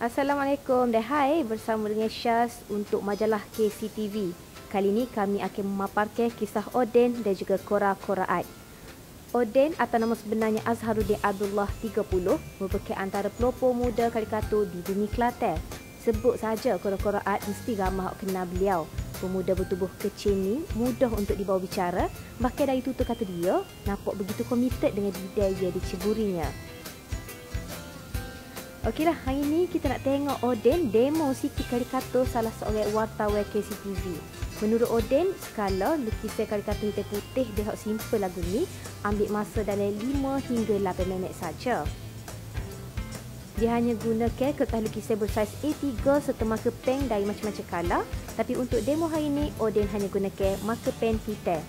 Assalamualaikum dan hai, bersama dengan Syaz untuk majalah KCTV. Kali ini kami akan memaparkan kisah Oden dan juga Kora-Kora Art. Oden atau nama sebenarnya Azharuddin Abdullah 30 merupakan antara pelopor muda karikatur di bumi Kelantan. Sebut saja Kora-Kora Art mesti ramai orang kenal beliau. Pemuda bertubuh kecil ni mudah untuk dibawa bicara, bahkan dari tutur kata dia nampak begitu komited dengan bidang yang diceburinya. Okeylah, hari ni kita nak tengok Oden demo sikit karikatur salah seorang wartawan KCTV. Menurut Oden, skala lukisan karikatur hitam putih dia simple lagu ni ambil masa dalam 5 hingga 8 minit saja. Dia hanya gunakan kertas lukisan bersaiz A3 serta marker pen dari macam-macam color, tapi untuk demo hari ni Oden hanya gunakan marker pen hitam.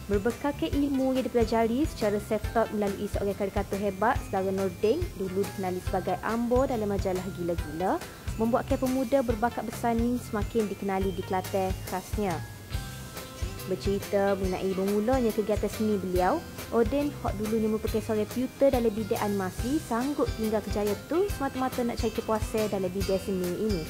Berbekalkan ilmu yang dipelajari secara self-taught melalui seorang karikatur hebat, saudara Nordin, dulu dikenali sebagai Ambo dalam majalah Gila-Gila, membuatkan pemuda berbakat besar ni semakin dikenali di Kelantan khasnya. Bercerita mengenai bermulanya kegiatan seni beliau, Oden hok dulunya merupakan seorang tutor dalam bidang animasi, sanggup tinggal kejaya tu semata-mata nak cari kepuasan dalam bidang seni ini.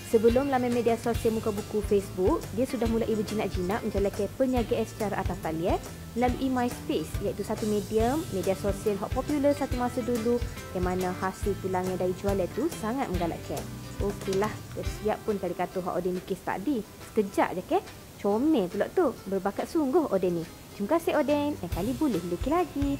Sebelum laman media sosial muka buku Facebook, dia sudah mulai berjinak-jinak menjalankan perniagaan secara atas talian melalui MySpace, iaitu satu media sosial yang popular satu masa dulu yang mana hasil pulangan dari jualan itu sangat menggalakkan. Okeylah, siap pun karikatur hak Oden lukis tadi. Sekejap je ke? Comel pula tu. Berbakat sungguh Oden ni. Terima kasih Oden. Kali boleh lukis lagi.